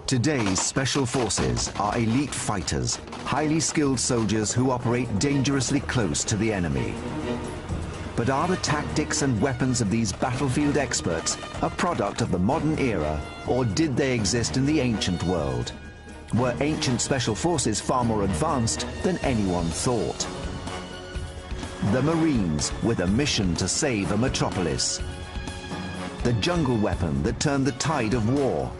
Today's special forces are elite fighters, highly skilled soldiers who operate dangerously close to the enemy. But are the tactics and weapons of these battlefield experts a product of the modern era, or did they exist in the ancient world? Were ancient special forces far more advanced than anyone thought? The Marines with a mission to save a metropolis. The jungle weapon that turned the tide of war.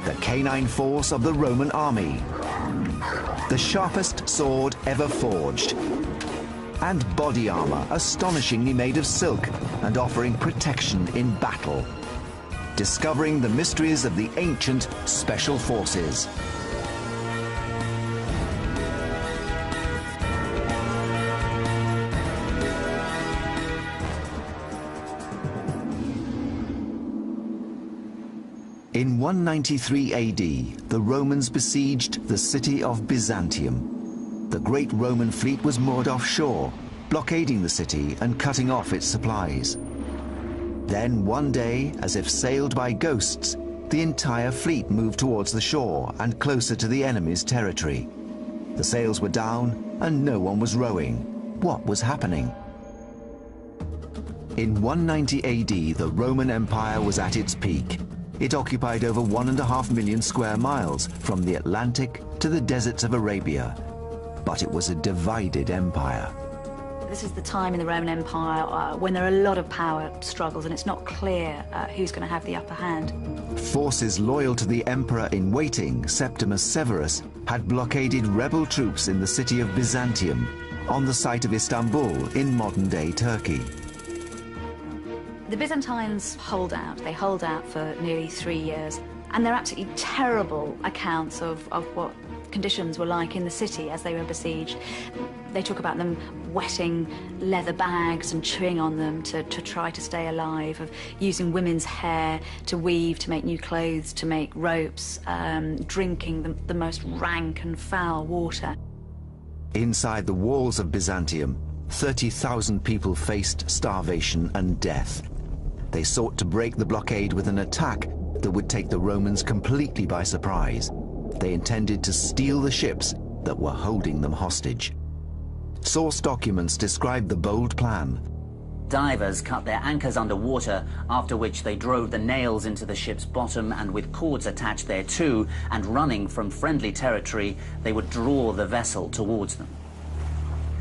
The canine force of the Roman army. The sharpest sword ever forged. And body armor astonishingly made of silk and offering protection in battle. Discovering the mysteries of the ancient special forces. In 193 AD, the Romans besieged the city of Byzantium. The great Roman fleet was moored offshore, blockading the city and cutting off its supplies. Then one day, as if sailed by ghosts, the entire fleet moved towards the shore and closer to the enemy's territory. The sails were down and no one was rowing. What was happening? In 190 AD, the Roman Empire was at its peak. It occupied over 1.5 million square miles, from the Atlantic to the deserts of Arabia. But it was a divided empire. This is the time in the Roman Empire when there are a lot of power struggles and it's not clear who's going to have the upper hand. Forces loyal to the emperor-in-waiting, Septimus Severus, had blockaded rebel troops in the city of Byzantium, on the site of Istanbul in modern-day Turkey. The Byzantines hold out. They hold out for nearly 3 years. And they're absolutely terrible accounts of what conditions were like in the city as they were besieged. They talk about them wetting leather bags and chewing on them to try to stay alive, of using women's hair to weave, to make new clothes, to make ropes, drinking the most rank and foul water. Inside the walls of Byzantium, 30,000 people faced starvation and death. They sought to break the blockade with an attack that would take the Romans completely by surprise. They intended to steal the ships that were holding them hostage. Source documents describe the bold plan. Divers cut their anchors underwater, after which they drove the nails into the ship's bottom, and with cords attached thereto, and running from friendly territory, they would draw the vessel towards them.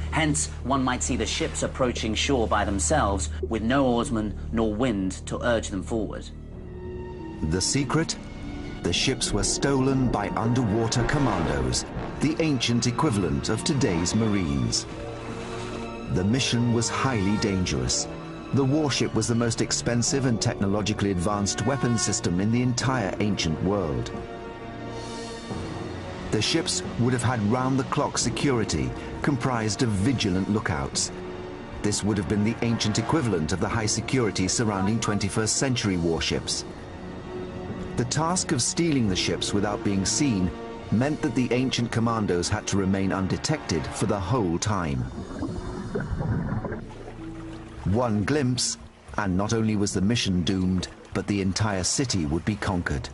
Hence, one might see the ships approaching shore by themselves, with no oarsmen nor wind to urge them forward. The secret? The ships were stolen by underwater commandos, the ancient equivalent of today's Marines. The mission was highly dangerous. The warship was the most expensive and technologically advanced weapon system in the entire ancient world. The ships would have had round-the-clock security, comprised of vigilant lookouts. This would have been the ancient equivalent of the high security surrounding 21st century warships. The task of stealing the ships without being seen meant that the ancient commandos had to remain undetected for the whole time. One glimpse, and not only was the mission doomed, but the entire city would be conquered.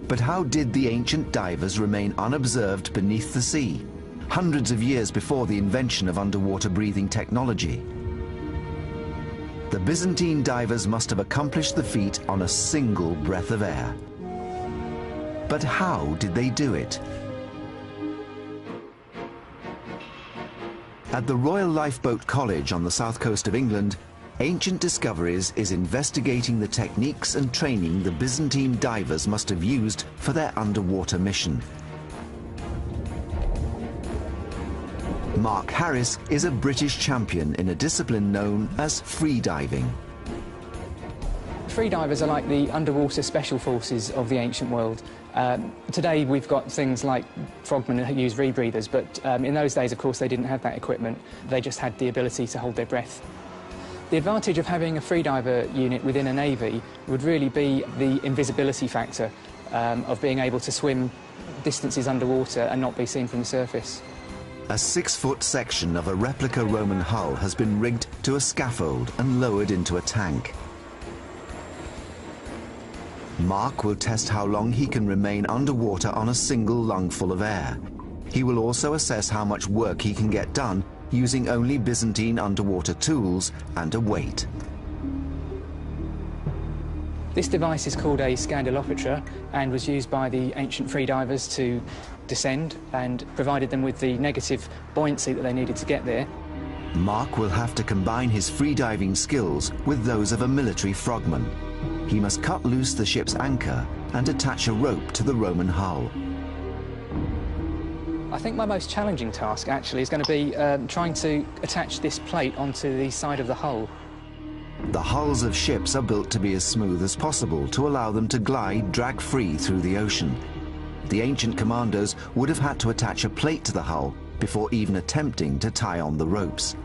But how did the ancient divers remain unobserved beneath the sea, hundreds of years before the invention of underwater breathing technology? The Byzantine divers must have accomplished the feat on a single breath of air. But how did they do it? At the Royal Lifeboat College on the south coast of England, Ancient Discoveries is investigating the techniques and training the Byzantine divers must have used for their underwater mission. Mark Harris is a British champion in a discipline known as freediving. Freedivers are like the underwater special forces of the ancient world. Today we've got things like frogmen who use rebreathers, but in those days, of course, they didn't have that equipment. They just had the ability to hold their breath. The advantage of having a freediver unit within a navy would really be the invisibility factor of being able to swim distances underwater and not be seen from the surface. A 6-foot section of a replica Roman hull has been rigged to a scaffold and lowered into a tank. Mark will test how long he can remain underwater on a single lungful of air. He will also assess how much work he can get done using only Byzantine underwater tools and a weight. This device is called a Scandalopetra and was used by the ancient freedivers to descend and provided them with the negative buoyancy that they needed to get there. Mark will have to combine his freediving skills with those of a military frogman. He must cut loose the ship's anchor and attach a rope to the Roman hull. I think my most challenging task actually is going to be trying to attach this plate onto the side of the hull. The hulls of ships are built to be as smooth as possible to allow them to glide drag-free through the ocean. The ancient commandos would have had to attach a plate to the hull before even attempting to tie on the ropes.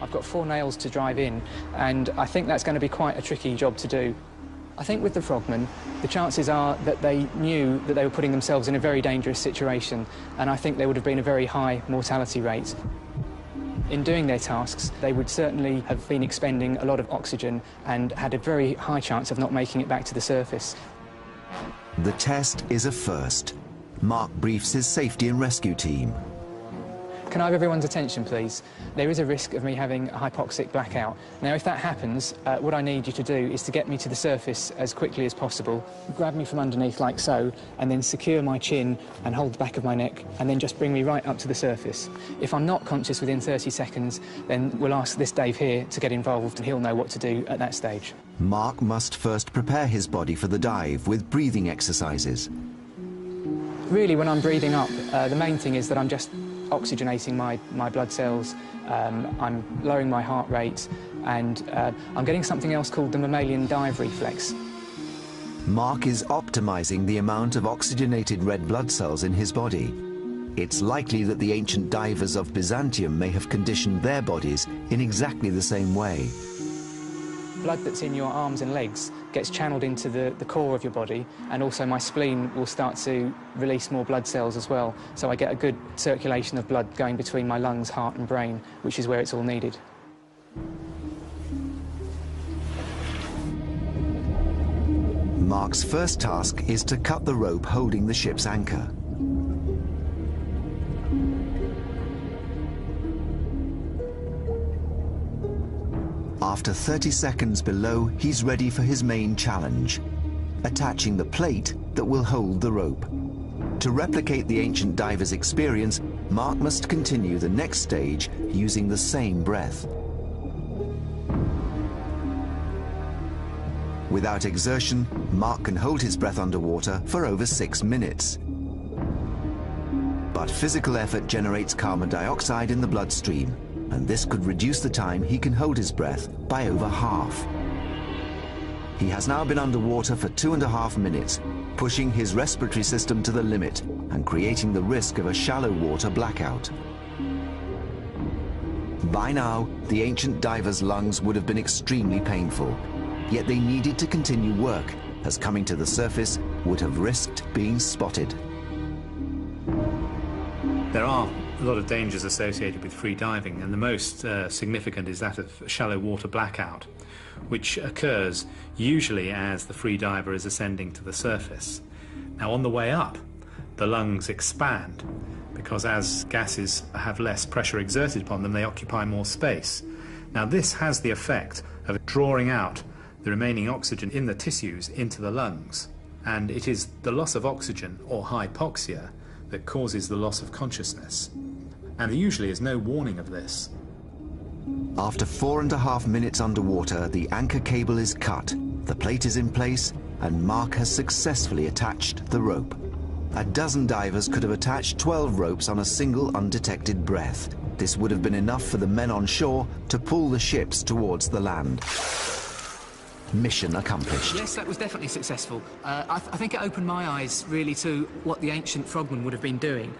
I've got 4 nails to drive in, and I think that's going to be quite a tricky job to do. I think with the frogmen, the chances are that they knew that they were putting themselves in a very dangerous situation, and I think there would have been a very high mortality rate. In doing their tasks, they would certainly have been expending a lot of oxygen and had a very high chance of not making it back to the surface. The test is a first. Mark briefs his safety and rescue team. Can I have everyone's attention, please? There is a risk of me having a hypoxic blackout. Now, if that happens, what I need you to do is to get me to the surface as quickly as possible. Grab me from underneath like so, and then secure my chin and hold the back of my neck, and then just bring me right up to the surface. If I'm not conscious within 30 seconds, then we'll ask this Dave here to get involved, and he'll know what to do at that stage. Mark must first prepare his body for the dive with breathing exercises. Really, when I'm breathing up, the main thing is that I'm just oxygenating my blood cells, I'm lowering my heart rate, and I'm getting something else called the mammalian dive reflex. Mark is optimizing the amount of oxygenated red blood cells in his body. It's likely that the ancient divers of Byzantium may have conditioned their bodies in exactly the same way. Blood that's in your arms and legs gets channeled into the core of your body, and also my spleen will start to release more blood cells as well, so I get a good circulation of blood going between my lungs, heart and brain, which is where it's all needed. Mark's first task is to cut the rope holding the ship's anchor. After 30 seconds below, he's ready for his main challenge, attaching the plate that will hold the rope. To replicate the ancient diver's experience, Mark must continue the next stage using the same breath. Without exertion, Mark can hold his breath underwater for over 6 minutes. But physical effort generates carbon dioxide in the bloodstream, and this could reduce the time he can hold his breath by over half. He has now been underwater for 2.5 minutes, pushing his respiratory system to the limit and creating the risk of a shallow water blackout. By now, the ancient diver's lungs would have been extremely painful, yet they needed to continue work, as coming to the surface would have risked being spotted. There are a lot of dangers associated with free diving, and the most significant is that of shallow water blackout, which occurs usually as the free diver is ascending to the surface. Now, on the way up, the lungs expand because as gases have less pressure exerted upon them, they occupy more space. Now, this has the effect of drawing out the remaining oxygen in the tissues into the lungs, and it is the loss of oxygen, or hypoxia, that causes the loss of consciousness. And there usually is no warning of this. After 4.5 minutes underwater, the anchor cable is cut, the plate is in place, and Mark has successfully attached the rope. A dozen divers could have attached 12 ropes on a single undetected breath. This would have been enough for the men on shore to pull the ships towards the land. Mission accomplished. Yes, that was definitely successful. I think it opened my eyes, really, to what the ancient frogmen would have been doing.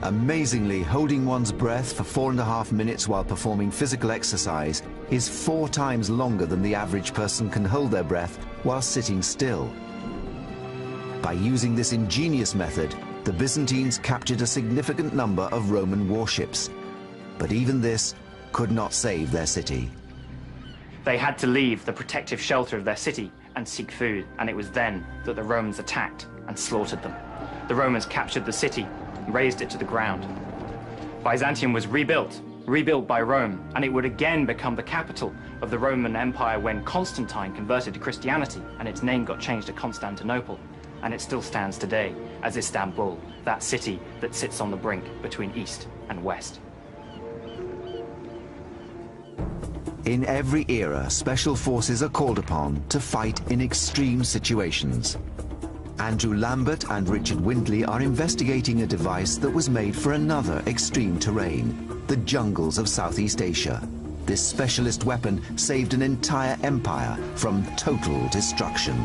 Amazingly, holding one's breath for 4.5 minutes while performing physical exercise is 4 times longer than the average person can hold their breath while sitting still. By using this ingenious method, the Byzantines captured a significant number of Roman warships. But even this could not save their city. They had to leave the protective shelter of their city and seek food, and it was then that the Romans attacked and slaughtered them. The Romans captured the city and razed it to the ground. Byzantium was rebuilt by Rome, and it would again become the capital of the Roman Empire when Constantine converted to Christianity and its name got changed to Constantinople. And it still stands today as Istanbul, that city that sits on the brink between East and West. In every era, special forces are called upon to fight in extreme situations. Andrew Lambert and Richard Windley are investigating a device that was made for another extreme terrain, the jungles of Southeast Asia. This specialist weapon saved an entire empire from total destruction.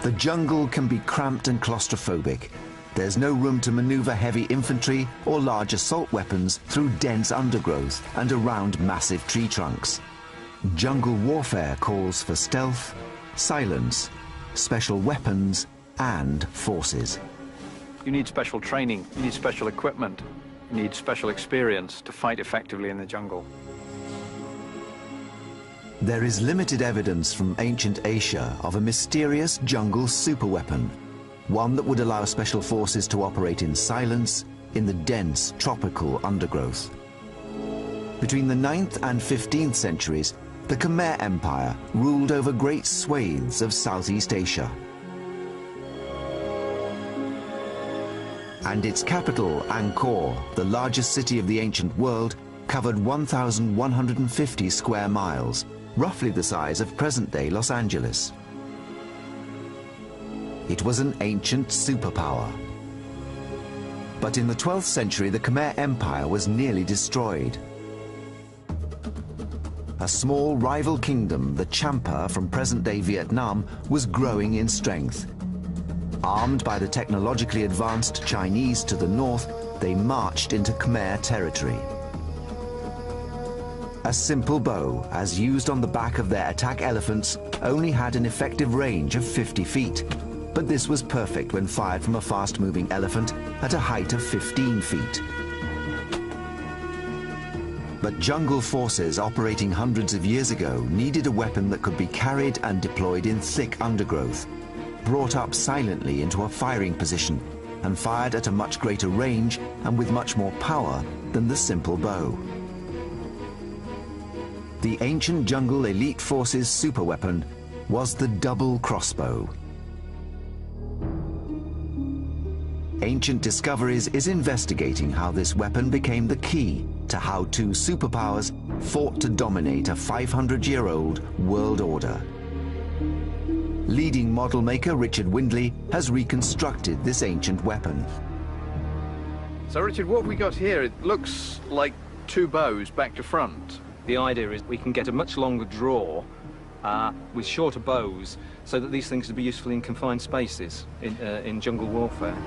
The jungle can be cramped and claustrophobic. There's no room to maneuver heavy infantry or large assault weapons through dense undergrowth and around massive tree trunks. Jungle warfare calls for stealth, silence, special weapons, and forces. You need special training, you need special equipment, you need special experience to fight effectively in the jungle. There is limited evidence from ancient Asia of a mysterious jungle superweapon, one that would allow special forces to operate in silence in the dense tropical undergrowth. Between the 9th and 15th centuries, the Khmer Empire ruled over great swathes of Southeast Asia. And its capital, Angkor, the largest city of the ancient world, covered 1,150 square miles, roughly the size of present-day Los Angeles. It was an ancient superpower. But in the 12th century, the Khmer Empire was nearly destroyed. A small rival kingdom, the Champa from present-day Vietnam, was growing in strength. Armed by the technologically advanced Chinese to the north, they marched into Khmer territory. A simple bow, as used on the back of their attack elephants, only had an effective range of 50 feet. But this was perfect when fired from a fast-moving elephant at a height of 15 feet. But jungle forces operating hundreds of years ago needed a weapon that could be carried and deployed in thick undergrowth, brought up silently into a firing position, and fired at a much greater range and with much more power than the simple bow. The ancient jungle elite forces superweapon was the double crossbow. Ancient Discoveries is investigating how this weapon became the key to how two superpowers fought to dominate a 500-year-old world order. Leading model maker Richard Windley has reconstructed this ancient weapon. So Richard, what we got here, it looks like two bows back to front. The idea is we can get a much longer draw with shorter bows so that these things would be useful in confined spaces in jungle warfare.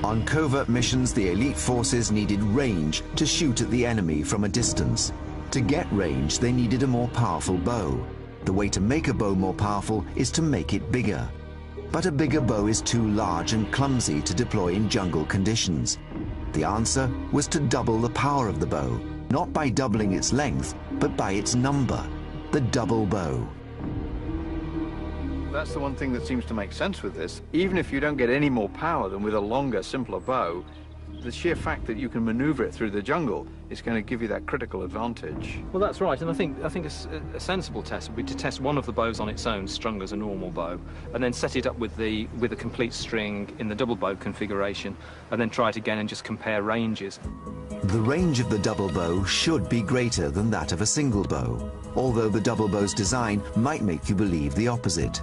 On covert missions, the elite forces needed range to shoot at the enemy from a distance. To get range, they needed a more powerful bow. The way to make a bow more powerful is to make it bigger. But a bigger bow is too large and clumsy to deploy in jungle conditions. The answer was to double the power of the bow, not by doubling its length, but by its number, the double bow. That's the one thing that seems to make sense with this. Even if you don't get any more power than with a longer, simpler bow, the sheer fact that you can maneuver it through the jungle is going to give you that critical advantage. Well, that's right, and I think a sensible test would be to test one of the bows on its own, strung as a normal bow, and then set it up with a complete string in the double bow configuration, and then try it again and just compare ranges. The range of the double bow should be greater than that of a single bow, although the double bow's design might make you believe the opposite.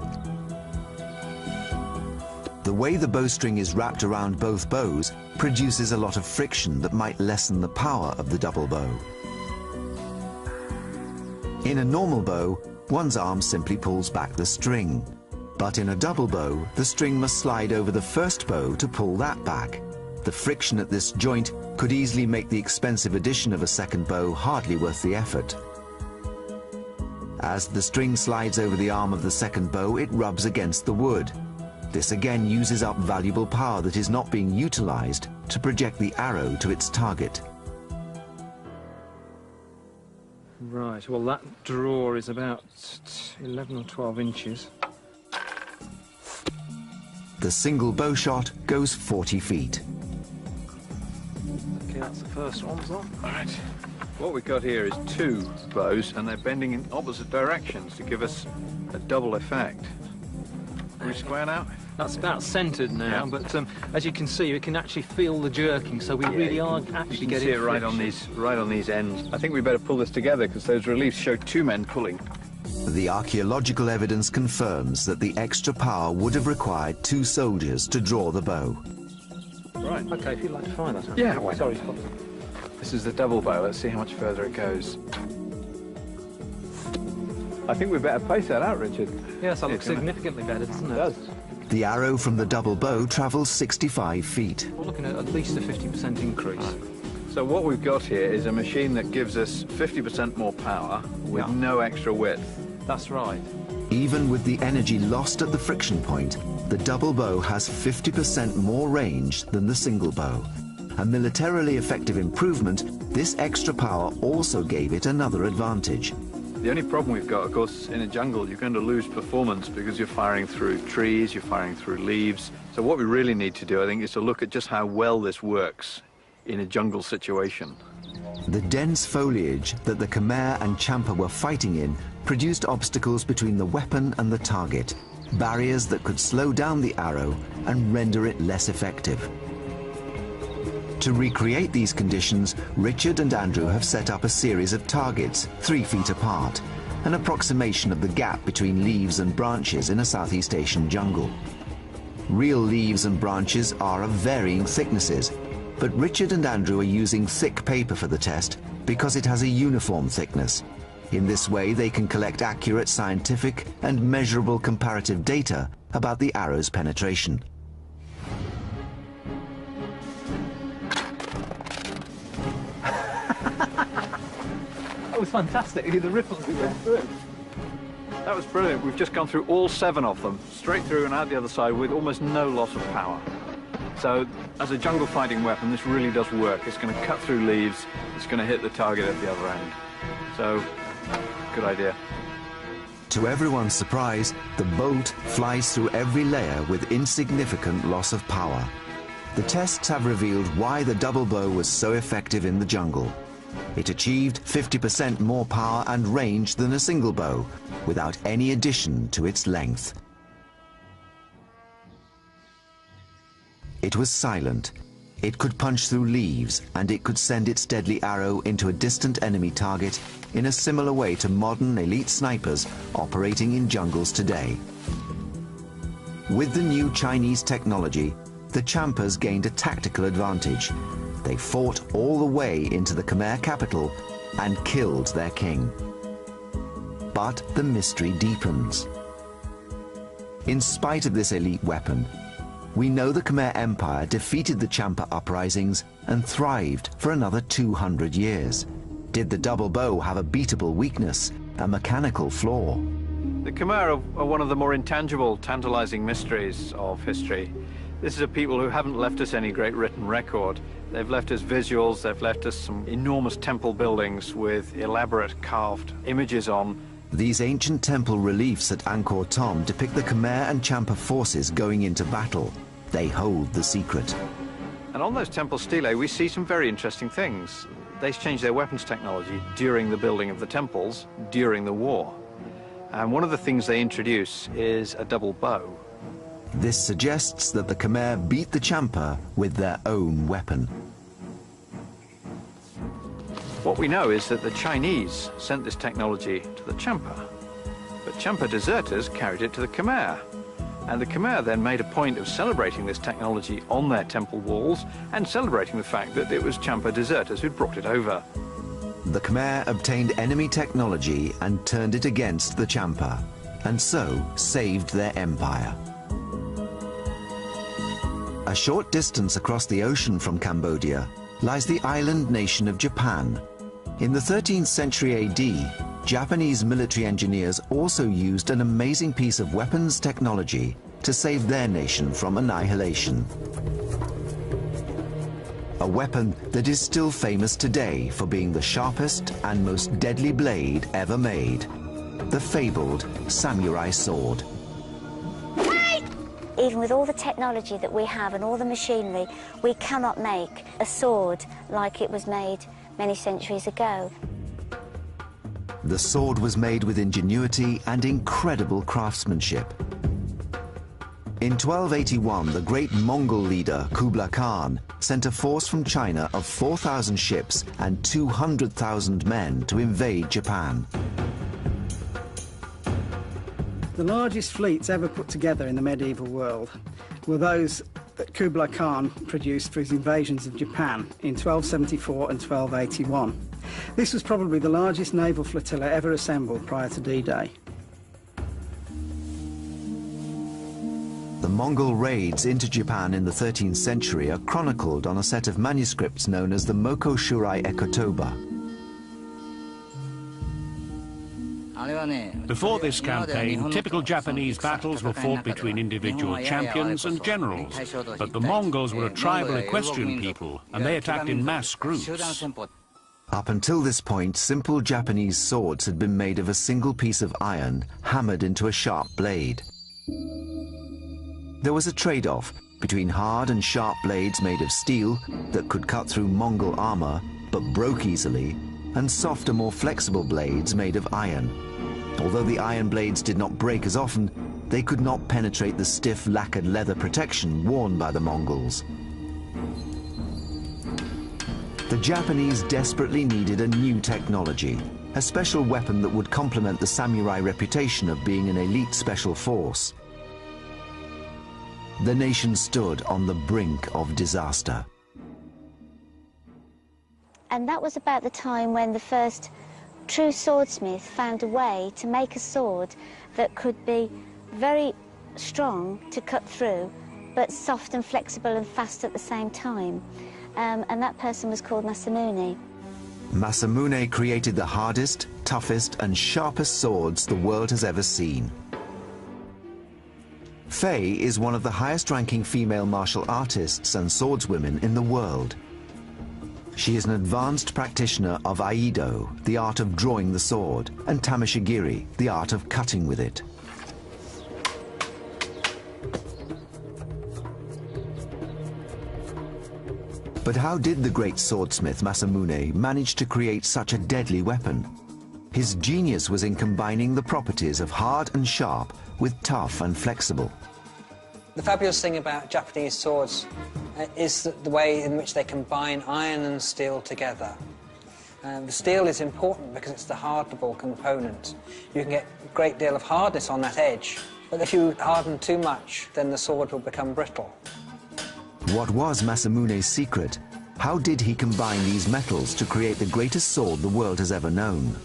The way the bowstring is wrapped around both bows produces a lot of friction that might lessen the power of the double bow. In a normal bow, one's arm simply pulls back the string. But in a double bow, the string must slide over the first bow to pull that back. The friction at this joint could easily make the expensive addition of a second bow hardly worth the effort. As the string slides over the arm of the second bow, it rubs against the wood. This again uses up valuable power that is not being utilized to project the arrow to its target. Right, well that draw is about 11 or 12 inches. The single bow shot goes 40 feet. Okay, that's the first one, so. All right. What we've got here is two bows, and they're bending in opposite directions to give us a double effect. Are we square now? That's about centred now, Yeah. but as you can see, you can actually feel the jerking, so we really are actually You can getting see it right on these ends. I think we better pull this together because those reliefs show two men pulling. The archaeological evidence confirms that the extra power would have required two soldiers to draw the bow. Right. Okay, if you'd like to find that. Yeah, why not? Sorry. This is the double bow. Let's see how much further it goes. I think we better pace that out, Richard. Yes, that looks significantly better, doesn't it? It does. The arrow from the double bow travels 65 feet. We're looking at least a 50% increase. Right. So what we've got here is a machine that gives us 50% more power with no extra width. That's right. Even with the energy lost at the friction point, the double bow has 50% more range than the single bow. A militarily effective improvement, this extra power also gave it another advantage. The only problem we've got, of course, in a jungle, you're going to lose performance because you're firing through trees, you're firing through leaves. So what we really need to do, I think, is to look at just how well this works in a jungle situation. The dense foliage that the Khmer and Champa were fighting in produced obstacles between the weapon and the target, barriers that could slow down the arrow and render it less effective. To recreate these conditions, Richard and Andrew have set up a series of targets 3 feet apart, an approximation of the gap between leaves and branches in a Southeast Asian jungle. Real leaves and branches are of varying thicknesses, but Richard and Andrew are using thick paper for the test because it has a uniform thickness. In this way, they can collect accurate scientific and measurable comparative data about the arrow's penetration. That was fantastic. The ripples we went through. That was brilliant. We've just gone through all 7 of them, straight through and out the other side with almost no loss of power. So, as a jungle fighting weapon, this really does work. It's going to cut through leaves, it's going to hit the target at the other end. So, good idea. To everyone's surprise, the bolt flies through every layer with insignificant loss of power. The tests have revealed why the double bow was so effective in the jungle. It achieved 50% more power and range than a single bow, without any addition to its length. It was silent. It could punch through leaves, and it could send its deadly arrow into a distant enemy target in a similar way to modern elite snipers operating in jungles today. With the new Chinese technology, the Champas gained a tactical advantage. They fought all the way into the Khmer capital and killed their king. But the mystery deepens. In spite of this elite weapon, we know the Khmer Empire defeated the Champa uprisings and thrived for another 200 years. Did the double bow have a beatable weakness, a mechanical flaw? The Khmer are one of the more intangible, tantalizing mysteries of history. This is a people who haven't left us any great written record. They've left us visuals, they've left us some enormous temple buildings with elaborate carved images on. These ancient temple reliefs at Angkor Thom depict the Khmer and Champa forces going into battle. They hold the secret. And on those temple stelae, we see some very interesting things. They changed their weapons technology during the building of the temples, during the war. And one of the things they introduce is a double bow. This suggests that the Khmer beat the Champa with their own weapon. What we know is that the Chinese sent this technology to the Champa, but Champa deserters carried it to the Khmer. And the Khmer then made a point of celebrating this technology on their temple walls and celebrating the fact that it was Champa deserters who'd brought it over. The Khmer obtained enemy technology and turned it against the Champa, and so saved their empire. A short distance across the ocean from Cambodia lies the island nation of Japan. In the 13th century AD, Japanese military engineers also used an amazing piece of weapons technology to save their nation from annihilation. a weapon that is still famous today for being the sharpest and most deadly blade ever made, the fabled samurai sword. Even with all the technology that we have and all the machinery, we cannot make a sword like it was made many centuries ago. The sword was made with ingenuity and incredible craftsmanship. In 1281, the great Mongol leader Kublai Khan sent a force from China of 4,000 ships and 200,000 men to invade Japan. The largest fleets ever put together in the medieval world were those that Kublai Khan produced for his invasions of Japan in 1274 and 1281. This was probably the largest naval flotilla ever assembled prior to D-Day. The Mongol raids into Japan in the 13th century are chronicled on a set of manuscripts known as the Moko Shurai Ekotoba. Before this campaign, typical Japanese battles were fought between individual champions and generals, but the Mongols were a tribal equestrian people, and they attacked in mass groups. Up until this point, simple Japanese swords had been made of a single piece of iron hammered into a sharp blade. There was a trade-off between hard and sharp blades made of steel that could cut through Mongol armor but broke easily, and softer, more flexible blades made of iron. Although the iron blades did not break as often, they could not penetrate the stiff lacquered leather protection worn by the Mongols. The Japanese desperately needed a new technology, a special weapon that would complement the samurai reputation of being an elite special force. The nation stood on the brink of disaster. And that was about the time when the first true swordsmith found a way to make a sword that could be very strong to cut through, but soft and flexible and fast at the same time. And that person was called Masamune. Masamune created the hardest, toughest, and sharpest swords the world has ever seen. Faye is one of the highest-ranking female martial artists and swordswomen in the world. She is an advanced practitioner of Aido, the art of drawing the sword, and Tamashigiri, the art of cutting with it. But how did the great swordsmith Masamune manage to create such a deadly weapon? His genius was in combining the properties of hard and sharp with tough and flexible. The fabulous thing about Japanese swords is the way in which they combine iron and steel together. The steel is important because it's the hardenable component. You can get a great deal of hardness on that edge, but if you harden too much, then the sword will become brittle. What was Masamune's secret? How did he combine these metals to create the greatest sword the world has ever known?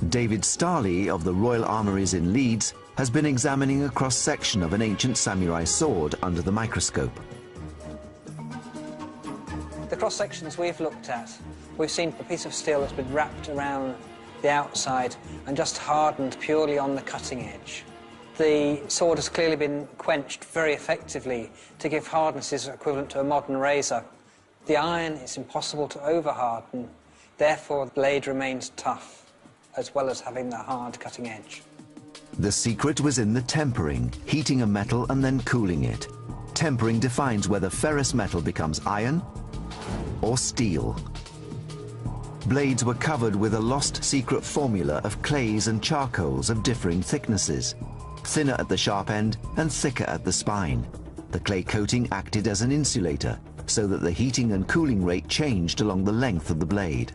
David Starley of the Royal Armouries in Leeds has been examining a cross-section of an ancient samurai sword under the microscope. The cross-sections we've looked at, we've seen a piece of steel that's been wrapped around the outside and just hardened purely on the cutting edge. The sword has clearly been quenched very effectively to give hardnesses equivalent to a modern razor. The iron is impossible to over-harden, therefore the blade remains tough, as well as having the hard cutting edge. The secret was in the tempering, heating a metal and then cooling it. Tempering defines whether ferrous metal becomes iron or steel. Blades were covered with a lost secret formula of clays and charcoals of differing thicknesses, thinner at the sharp end and thicker at the spine. The clay coating acted as an insulator, so that the heating and cooling rate changed along the length of the blade.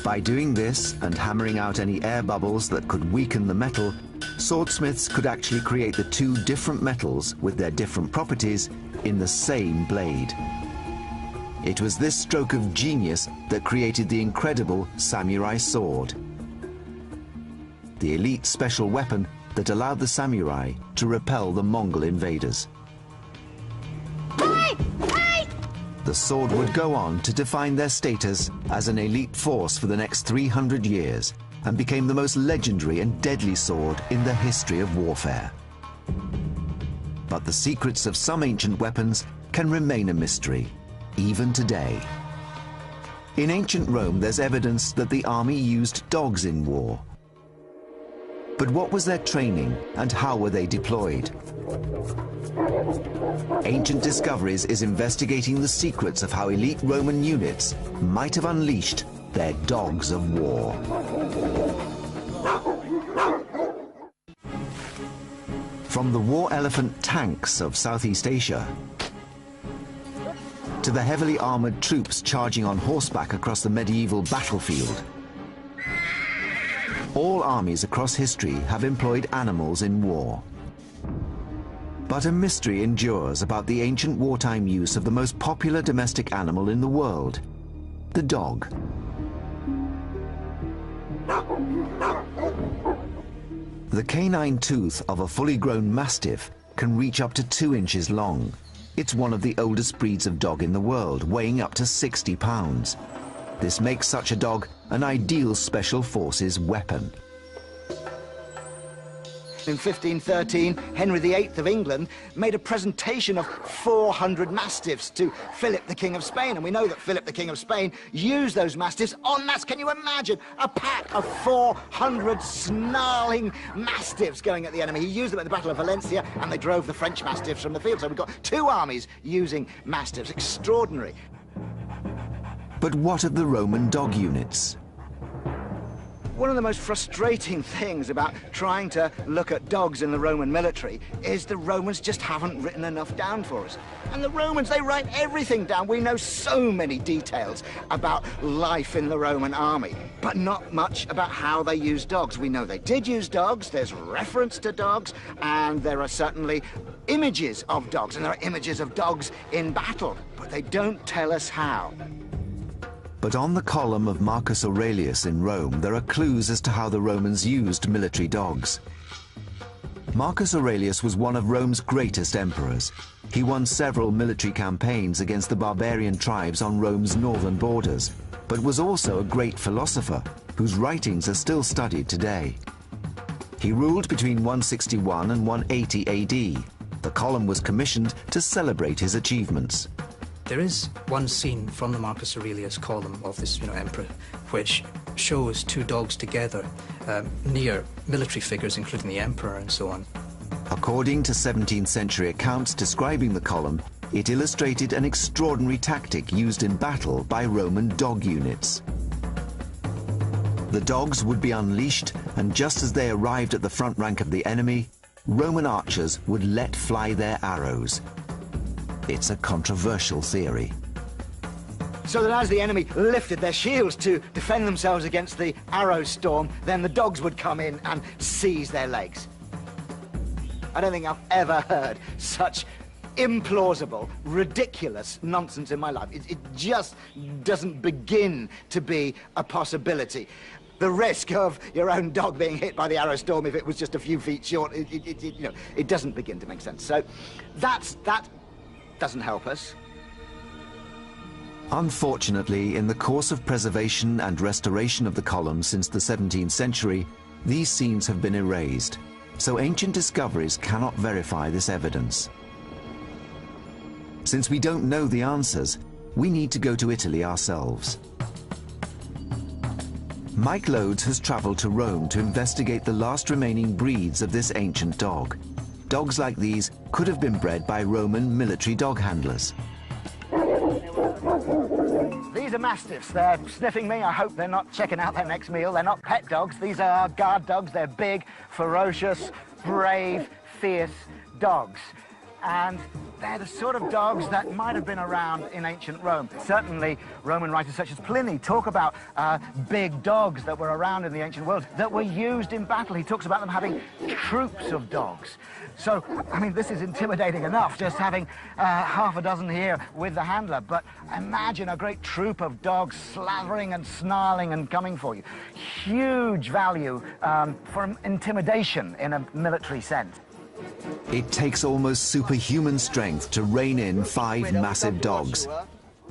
By doing this and hammering out any air bubbles that could weaken the metal, swordsmiths could actually create the two different metals with their different properties in the same blade. It was this stroke of genius that created the incredible samurai sword, the elite special weapon that allowed the samurai to repel the Mongol invaders. The sword would go on to define their status as an elite force for the next 300 years and became the most legendary and deadly sword in the history of warfare. But the secrets of some ancient weapons can remain a mystery, even today. In ancient Rome, there's evidence that the army used dogs in war. But what was their training and how were they deployed? Ancient Discoveries is investigating the secrets of how elite Roman units might have unleashed their dogs of war. From the war elephant tanks of Southeast Asia to the heavily armored troops charging on horseback across the medieval battlefield, all armies across history have employed animals in war. But a mystery endures about the ancient wartime use of the most popular domestic animal in the world, the dog. The canine tooth of a fully grown mastiff can reach up to 2 inches long. It's one of the oldest breeds of dog in the world, weighing up to 60 pounds. This makes such a dog an ideal special forces weapon. In 1513, Henry VIII of England made a presentation of 400 mastiffs to Philip, the King of Spain. And we know that Philip, the King of Spain, used those mastiffs en masse. Can you imagine a pack of 400 snarling mastiffs going at the enemy? He used them at the Battle of Valencia, and they drove the French mastiffs from the field. So we've got 2 armies using mastiffs. Extraordinary. But what of the Roman dog units? One of the most frustrating things about trying to look at dogs in the Roman military is the Romans just haven't written enough down for us. And the Romans, they write everything down. We know so many details about life in the Roman army, but not much about how they use dogs. We know they did use dogs, there's reference to dogs, and there are certainly images of dogs, and there are images of dogs in battle, but they don't tell us how. But on the column of Marcus Aurelius in Rome, there are clues as to how the Romans used military dogs. Marcus Aurelius was one of Rome's greatest emperors. He won several military campaigns against the barbarian tribes on Rome's northern borders, but was also a great philosopher whose writings are still studied today. He ruled between 161 and 180 AD. The column was commissioned to celebrate his achievements. There is one scene from the Marcus Aurelius column of this, emperor, which shows 2 dogs together near military figures, including the emperor and so on. According to 17th century accounts describing the column, it illustrated an extraordinary tactic used in battle by Roman dog units. The dogs would be unleashed, and just as they arrived at the front rank of the enemy, Roman archers would let fly their arrows. It's a controversial theory. So that as the enemy lifted their shields to defend themselves against the arrow storm, then the dogs would come in and seize their legs. I don't think I've ever heard such implausible, ridiculous nonsense in my life. It just doesn't begin to be a possibility. The risk of your own dog being hit by the arrow storm if it was just a few feet short, it doesn't begin to make sense. So that doesn't help us. Unfortunately, in the course of preservation and restoration of the column since the 17th century, these scenes have been erased, so Ancient Discoveries cannot verify this evidence. Since we don't know the answers, we need to go to Italy ourselves. Mike Loades has traveled to Rome to investigate the last remaining breeds of this ancient dog. Dogs like these could have been bred by Roman military dog handlers. These are mastiffs. They're sniffing me. I hope they're not checking out their next meal. They're not pet dogs. These are guard dogs. They're big, ferocious, brave, fierce dogs. And they're the sort of dogs that might have been around in ancient Rome. Certainly, Roman writers such as Pliny talk about big dogs that were around in the ancient world that were used in battle. He talks about them having troops of dogs. So, I mean, this is intimidating enough, just having half a dozen here with the handler. But imagine a great troop of dogs slavering and snarling and coming for you. Huge value for intimidation in a military sense. It takes almost superhuman strength to rein in 5 massive dogs.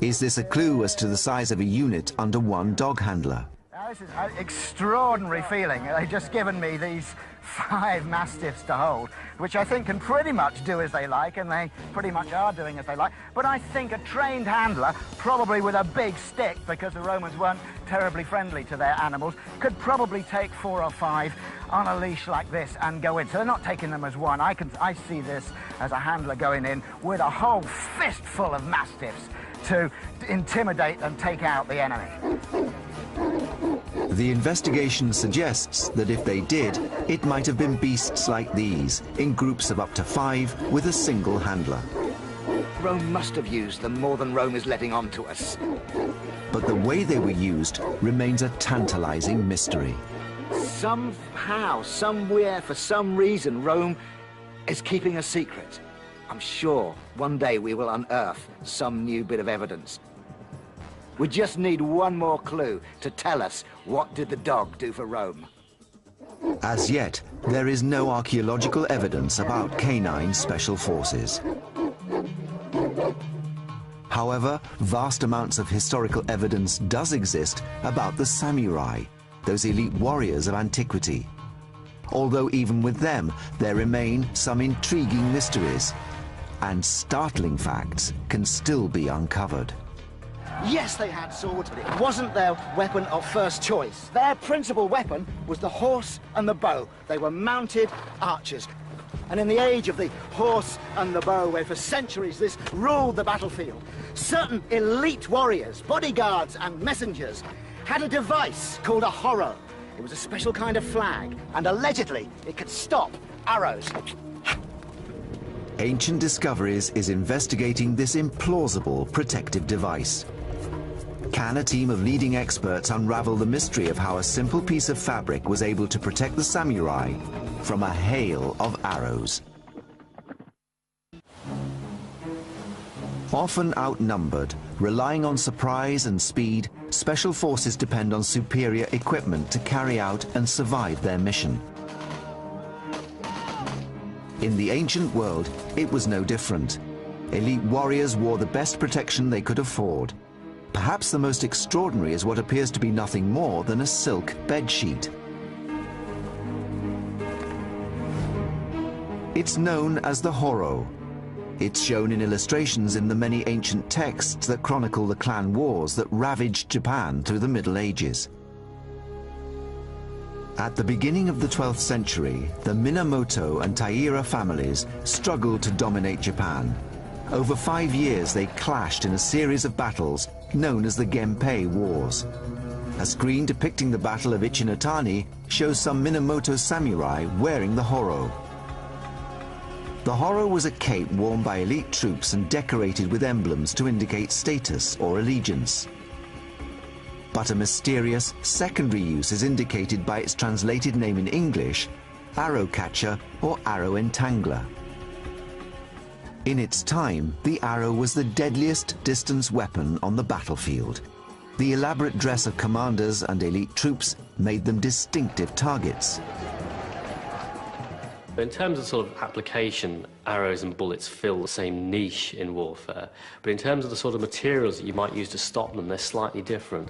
Is this a clue as to the size of a unit under one dog handler? This is an extraordinary feeling. They've just given me these 5 mastiffs to hold, which I think can pretty much do as they like, and they pretty much are doing as they like. But I think a trained handler, probably with a big stick, because the Romans weren't terribly friendly to their animals, could probably take 4 or 5 on a leash like this and go in. So they're not taking them as one. I see this as a handler going in with a whole fistful of mastiffs to intimidate and take out the enemy. The investigation suggests that if they did, it might have been beasts like these, in groups of up to 5 with a single handler. Rome must have used them more than Rome is letting on to us. But the way they were used remains a tantalizing mystery. Somehow, somewhere, for some reason, Rome is keeping a secret. I'm sure one day we will unearth some new bit of evidence. We just need one more clue to tell us what did the dog do for Rome. As yet, there is no archaeological evidence about canine special forces. However, vast amounts of historical evidence does exist about the samurai, those elite warriors of antiquity. Although even with them, there remain some intriguing mysteries, and startling facts can still be uncovered. Yes, they had swords, but it wasn't their weapon of first choice. Their principal weapon was the horse and the bow. They were mounted archers. And in the age of the horse and the bow, where for centuries this ruled the battlefield, certain elite warriors, bodyguards and messengers had a device called a horro. It was a special kind of flag, and allegedly it could stop arrows. Ancient Discoveries is investigating this implausible protective device. Can a team of leading experts unravel the mystery of how a simple piece of fabric was able to protect the samurai from a hail of arrows? Often outnumbered, relying on surprise and speed, special forces depend on superior equipment to carry out and survive their mission. In the ancient world, it was no different. Elite warriors wore the best protection they could afford. Perhaps the most extraordinary is what appears to be nothing more than a silk bedsheet. It's known as the horro. It's shown in illustrations in the many ancient texts that chronicle the clan wars that ravaged Japan through the Middle Ages. At the beginning of the 12th century, the Minamoto and Taira families struggled to dominate Japan. Over 5 years, they clashed in a series of battles known as the Genpei Wars. A screen depicting the Battle of Ichinotani shows some Minamoto samurai wearing the horro. The horro was a cape worn by elite troops and decorated with emblems to indicate status or allegiance. But a mysterious secondary use is indicated by its translated name in English, arrow catcher or arrow entangler. In its time, the arrow was the deadliest distance weapon on the battlefield. The elaborate dress of commanders and elite troops made them distinctive targets. In terms of sort of application, arrows and bullets fill the same niche in warfare, but in terms of the sort of materials that you might use to stop them, they're slightly different.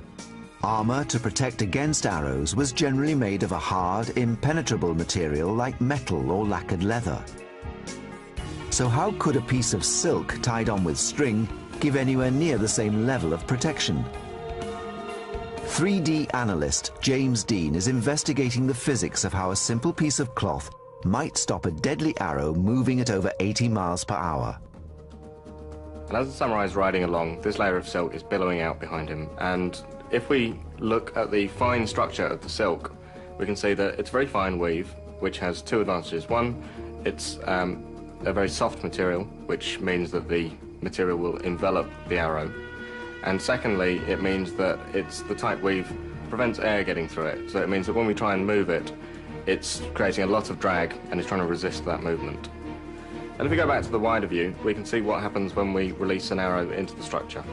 Armor to protect against arrows was generally made of a hard, impenetrable material like metal or lacquered leather. So how could a piece of silk tied on with string give anywhere near the same level of protection? 3D analyst James Dean is investigating the physics of how a simple piece of cloth might stop a deadly arrow moving at over 80 miles per hour. And as the samurai is riding along, this layer of silk is billowing out behind him, and if we look at the fine structure of the silk, we can see that it's very fine weave, which has 2 advantages. One, it's a very soft material, which means that the material will envelop the arrow. And secondly, it means that it's the tight weave prevents air getting through it. So it means that when we try and move it, it's creating a lot of drag and it's trying to resist that movement. And if we go back to the wider view, we can see what happens when we release an arrow into the structure.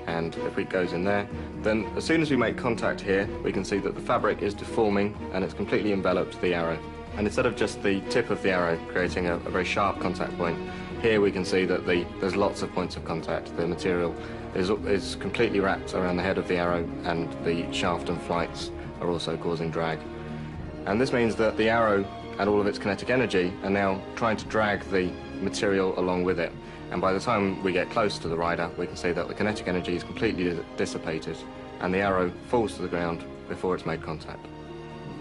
And if it goes in there, then as soon as we make contact here, we can see that the fabric is deforming and it's completely enveloped the arrow. And instead of just the tip of the arrow creating a very sharp contact point, here we can see that there's lots of points of contact. The material is completely wrapped around the head of the arrow, and the shaft and flights are also causing drag. And this means that the arrow and all of its kinetic energy are now trying to drag the material along with it. And by the time we get close to the rider, we can see that the kinetic energy is completely dissipated and the arrow falls to the ground before it's made contact.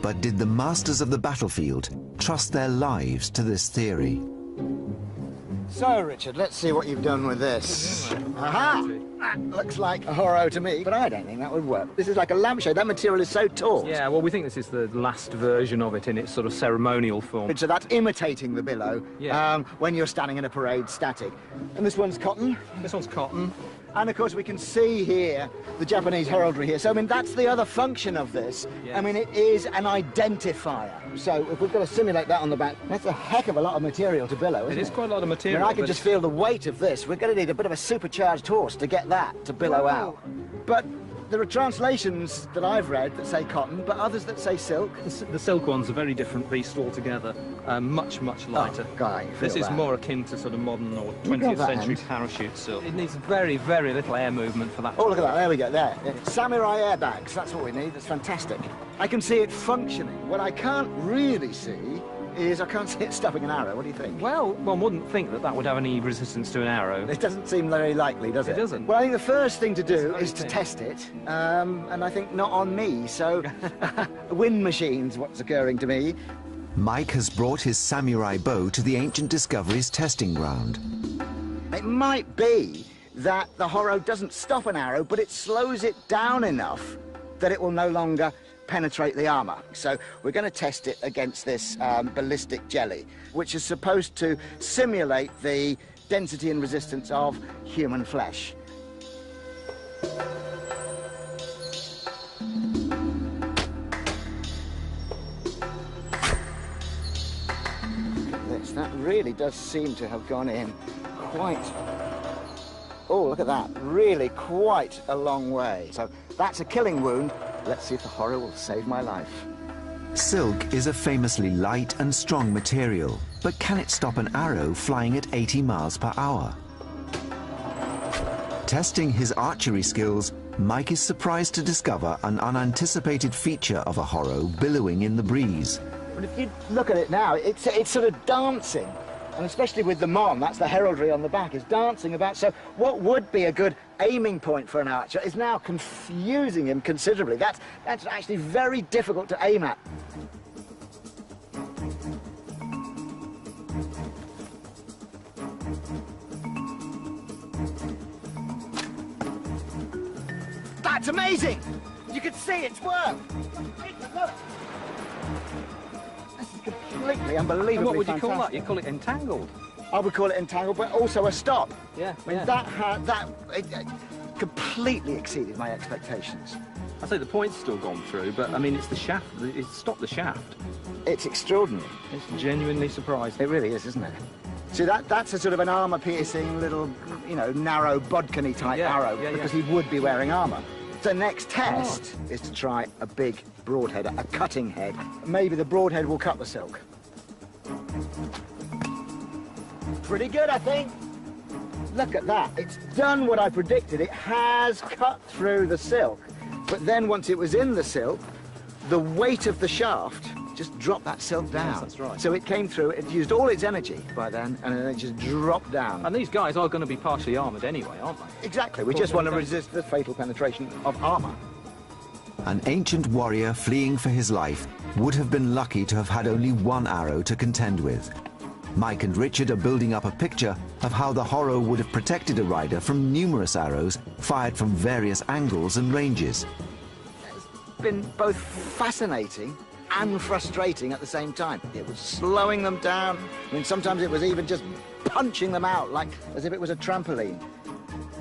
But did the masters of the battlefield trust their lives to this theory? So, Richard, let's see what you've done with this. Aha! That looks like a horro to me, but I don't think that would work. This is like a lampshade. That material is so taut. Yeah, well, we think this is the last version of it in its sort of ceremonial form. So that's imitating the billow when you're standing in a parade static. And this one's cotton. This one's cotton. And, of course, we can see here the Japanese heraldry here. So, I mean, that's the other function of this. Yes. I mean, it is an identifier. So if we've got to simulate that on the back, that's a heck of a lot of material to billow, isn't it? It is quite a lot of material. I mean, I can just feel the weight of this. We're going to need a bit of a supercharged horse to get that to billow out. But there are translations that I've read that say cotton, but others that say silk. The silk one's a very different beast altogether. Much lighter. Oh, Guy, this is more akin to sort of modern or 20th century parachute silk. It needs very little air movement for that. Oh, look at that. There we go. There. Samurai airbags. That's what we need. That's fantastic. I can see it functioning. What I can't really see is I can't see it stopping an arrow. What do you think? Well, one wouldn't think that that would have any resistance to an arrow. It doesn't seem very likely, does it? It doesn't. Well, I think the first thing to do is to test it, and I think not on me, so wind machines, what's occurring to me. Mike has brought his samurai bow to the Ancient Discoveries testing ground. It might be that the horro doesn't stop an arrow, but it slows it down enough that it will no longer penetrate the armour. So we're going to test it against this ballistic jelly, which is supposed to simulate the density and resistance of human flesh. Look at this. That really does seem to have gone in quite... Oh, look at that. Really quite a long way. So that's a killing wound. Let's see if the horror will save my life. Silk is a famously light and strong material, but can it stop an arrow flying at 80 miles per hour? Testing his archery skills, Mike is surprised to discover an unanticipated feature of a horro billowing in the breeze. But if you look at it now, it's sort of dancing. And especially with the mon, that's the heraldry on the back, is dancing about. So what would be a good aiming point for an archer is now confusing him considerably. That's actually very difficult to aim at. That's amazing! You can see it's work! Look! This is completely unbelievably And what would you fantastic. call that? You call it entangled? I would call it entangled, but also a stop. Yeah, I mean, it completely exceeded my expectations. I say the point's still gone through, but I mean, it's the shaft. It's stopped the shaft. It's extraordinary. It's genuinely surprising. It really is, isn't it? See, that's a sort of an armour-piercing little, you know, narrow bodkin-y type arrow, because he would be wearing armour. The next test is to try a big broadhead, a cutting head. Maybe the broadhead will cut the silk. Pretty good, I think. Look at that. It's done what I predicted. It has cut through the silk. But then once it was in the silk, the weight of the shaft just dropped that silk down. Yes, that's right. So it came through, it used all its energy by then, and then it just dropped down. And these guys are going to be partially armoured anyway, aren't they? Exactly. We just want to resist the fatal penetration of armour. An ancient warrior fleeing for his life would have been lucky to have had only one arrow to contend with. Mike and Richard are building up a picture of how the horro would have protected a rider from numerous arrows fired from various angles and ranges. It's been both fascinating and frustrating at the same time. It was slowing them down. I mean, sometimes it was even just punching them out, like as if it was a trampoline.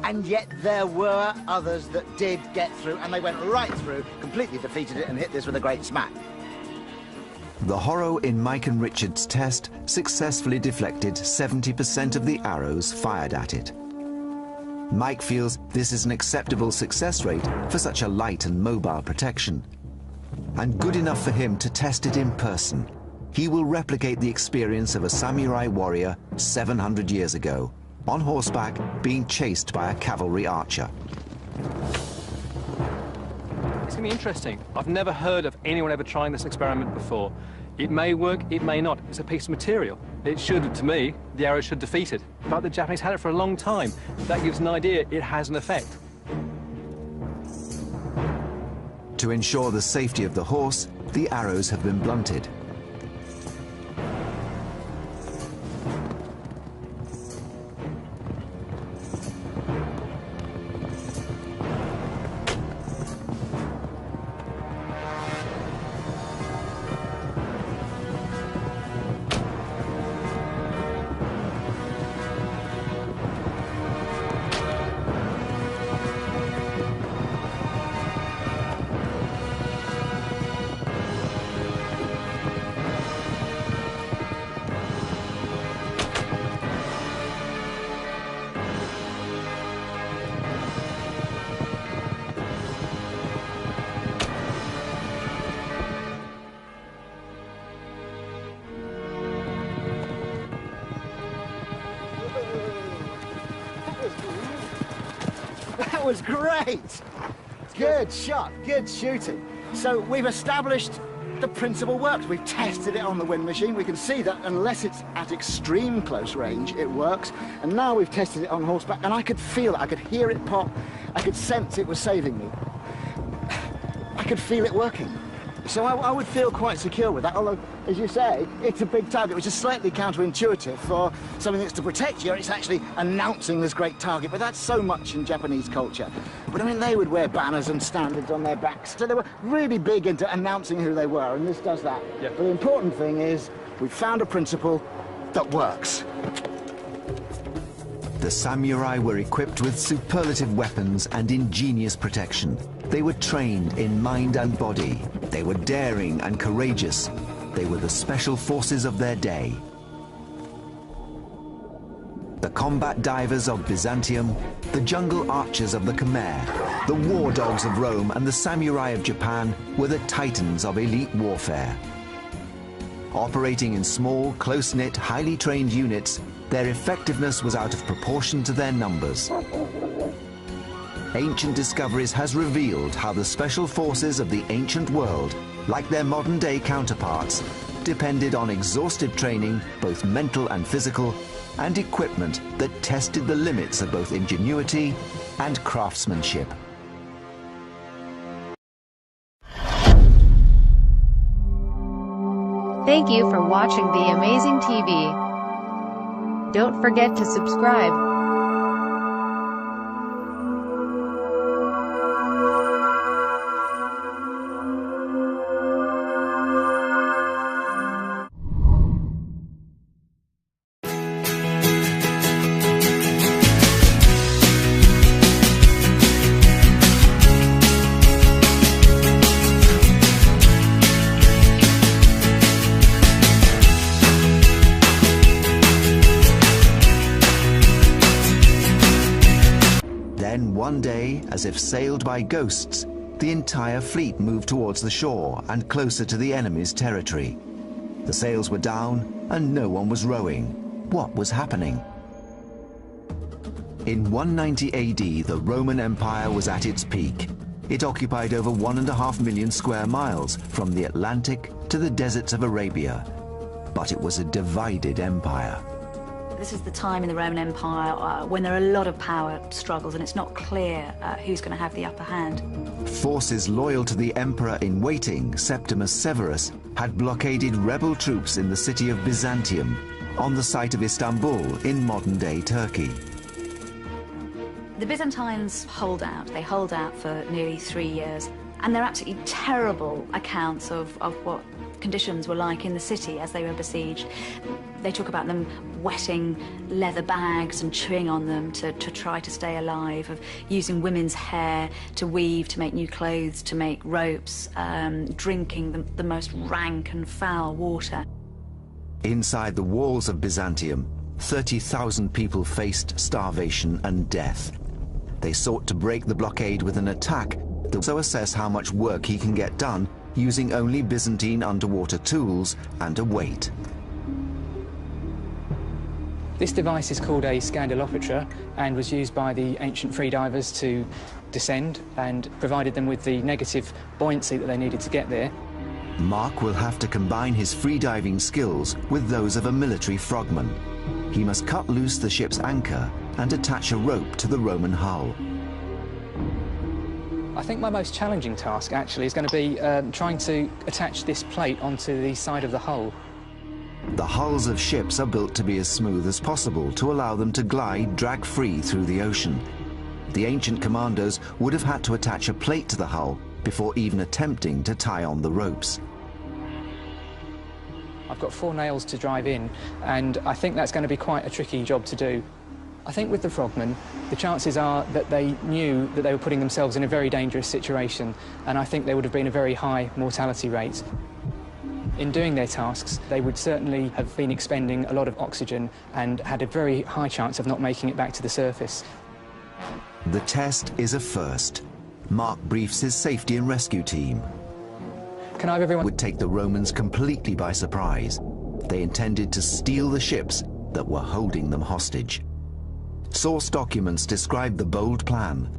And yet there were others that did get through, and they went right through, completely defeated it, and hit this with a great smack. The horro in Mike and Richard's test successfully deflected 70% of the arrows fired at it. Mike feels this is an acceptable success rate for such a light and mobile protection, and good enough for him to test it in person. He will replicate the experience of a samurai warrior 700 years ago, on horseback, being chased by a cavalry archer. It's going to be interesting. I've never heard of anyone ever trying this experiment before. It may work, it may not. It's a piece of material. It should, to me, the arrow should defeat it. But the Japanese had it for a long time. That gives an idea it has an effect. To ensure the safety of the horse, the arrows have been blunted. That was great! Good shot, good shooting. So we've established the principle works. We've tested it on the wind machine. We can see that unless it's at extreme close range, it works. And now we've tested it on horseback, and I could feel it. I could hear it pop. I could sense it was saving me. I could feel it working. So I would feel quite secure with that, although, as you say, it's a big target, which is slightly counterintuitive for something that's to protect you. It's actually announcing this great target, but that's so much in Japanese culture. But I mean, they would wear banners and standards on their backs, so they were really big into announcing who they were, and this does that. Yep. But the important thing is, we've found a principle that works. The samurai were equipped with superlative weapons and ingenious protection. They were trained in mind and body. They were daring and courageous. They were the special forces of their day. The combat divers of Byzantium, the jungle archers of the Khmer, the war dogs of Rome, and the samurai of Japan were the titans of elite warfare. Operating in small, close-knit, highly trained units, their effectiveness was out of proportion to their numbers. Ancient Discoveries has revealed how the special forces of the ancient world, like their modern-day counterparts, depended on exhaustive training, both mental and physical, and equipment that tested the limits of both ingenuity and craftsmanship. Thank you for watching The Amazing TV. Don't forget to subscribe. One day, as if sailed by ghosts, the entire fleet moved towards the shore and closer to the enemy's territory. The sails were down and no one was rowing. What was happening? In 190 AD, the Roman Empire was at its peak. It occupied over 1.5 million square miles from the Atlantic to the deserts of Arabia. But it was a divided empire. This is the time in the Roman Empire when there are a lot of power struggles and it's not clear who's going to have the upper hand. Forces loyal to the emperor-in-waiting, Septimus Severus, had blockaded rebel troops in the city of Byzantium, on the site of Istanbul in modern-day Turkey. The Byzantines hold out. They hold out for nearly 3 years, and they're absolutely terrible accounts of what conditions were like in the city as they were besieged. They talk about them wetting leather bags and chewing on them to try to stay alive, of using women's hair to weave, to make new clothes, to make ropes, drinking the most rank and foul water. Inside the walls of Byzantium, 30,000 people faced starvation and death. They sought to break the blockade with an attack that also assess how much work he can get done using only Byzantine underwater tools and a weight. This device is called a scandalopetra and was used by the ancient freedivers to descend and provided them with the negative buoyancy that they needed to get there. Mark will have to combine his freediving skills with those of a military frogman. He must cut loose the ship's anchor and attach a rope to the Roman hull. I think my most challenging task actually is going to be trying to attach this plate onto the side of the hull. The hulls of ships are built to be as smooth as possible to allow them to glide drag-free through the ocean. The ancient commandos would have had to attach a plate to the hull before even attempting to tie on the ropes. I've got 4 nails to drive in, and I think that's going to be quite a tricky job to do. I think with the frogmen, the chances are that they knew that they were putting themselves in a very dangerous situation, and I think there would have been a very high mortality rate. In doing their tasks, they would certainly have been expending a lot of oxygen and had a very high chance of not making it back to the surface. The test is a first. Mark briefs his safety and rescue team. Can I have everyone? Would take the Romans completely by surprise. They intended to steal the ships that were holding them hostage. Source documents describe the bold plan.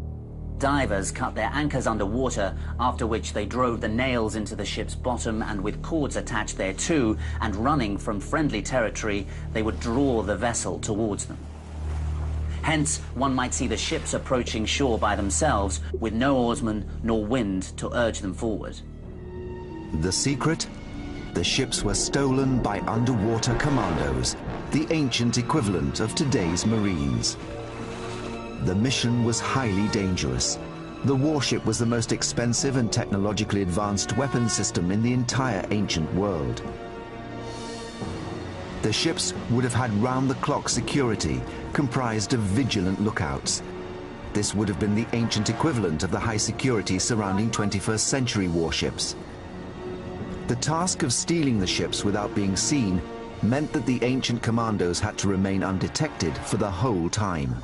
Divers cut their anchors underwater, after which they drove the nails into the ship's bottom and with cords attached thereto, and running from friendly territory, they would draw the vessel towards them. Hence, one might see the ships approaching shore by themselves, with no oarsmen nor wind to urge them forward. The secret? The ships were stolen by underwater commandos, the ancient equivalent of today's Marines. The mission was highly dangerous. The warship was the most expensive and technologically advanced weapon system in the entire ancient world. The ships would have had round-the-clock security, comprised of vigilant lookouts. This would have been the ancient equivalent of the high security surrounding 21st century warships. The task of stealing the ships without being seen meant that the ancient commandos had to remain undetected for the whole time.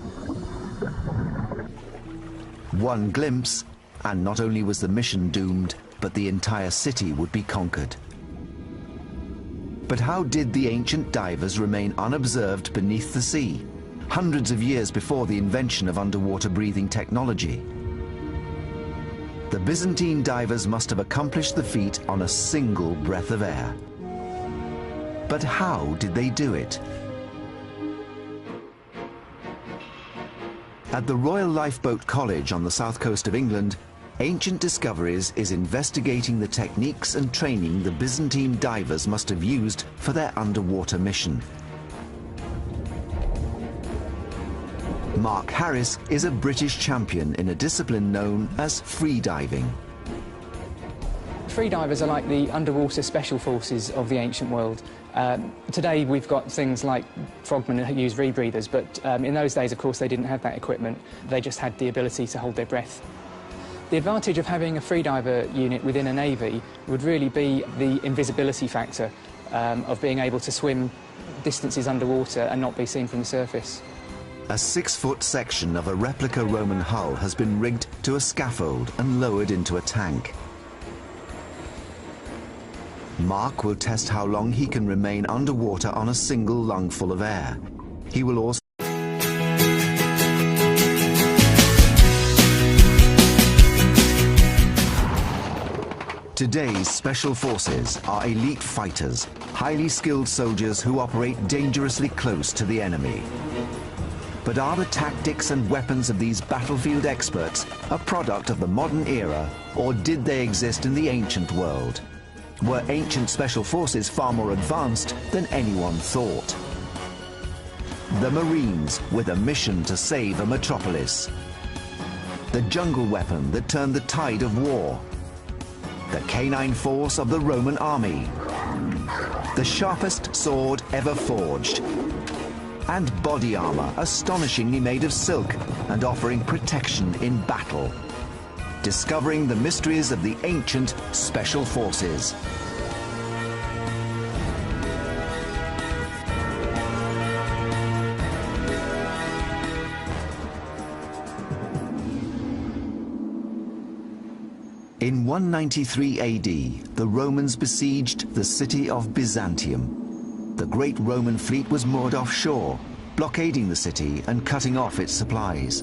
One glimpse, and not only was the mission doomed, but the entire city would be conquered. But how did the ancient divers remain unobserved beneath the sea, hundreds of years before the invention of underwater breathing technology? The Byzantine divers must have accomplished the feat on a single breath of air. But how did they do it? At the Royal Lifeboat College on the south coast of England, Ancient Discoveries is investigating the techniques and training the Byzantine divers must have used for their underwater mission. Mark Harris is a British champion in a discipline known as freediving. Freedivers are like the underwater special forces of the ancient world. Today we've got things like frogmen who use rebreathers, but in those days, of course, they didn't have that equipment. They just had the ability to hold their breath. The advantage of having a freediver unit within a navy would really be the invisibility factor of being able to swim distances underwater and not be seen from the surface. A 6-foot section of a replica Roman hull has been rigged to a scaffold and lowered into a tank. Mark will test how long he can remain underwater on a single lungful of air. He will also Today's special forces are elite fighters, highly skilled soldiers who operate dangerously close to the enemy. But are the tactics and weapons of these battlefield experts a product of the modern era, or did they exist in the ancient world? Were ancient special forces far more advanced than anyone thought? The Marines with a mission to save a metropolis. The jungle weapon that turned the tide of war. The canine force of the Roman army. The sharpest sword ever forged. And body armor astonishingly made of silk and offering protection in battle. Discovering the mysteries of the ancient special forces. In 193 AD, the Romans besieged the city of Byzantium. The great Roman fleet was moored offshore. blockading the city and cutting off its supplies.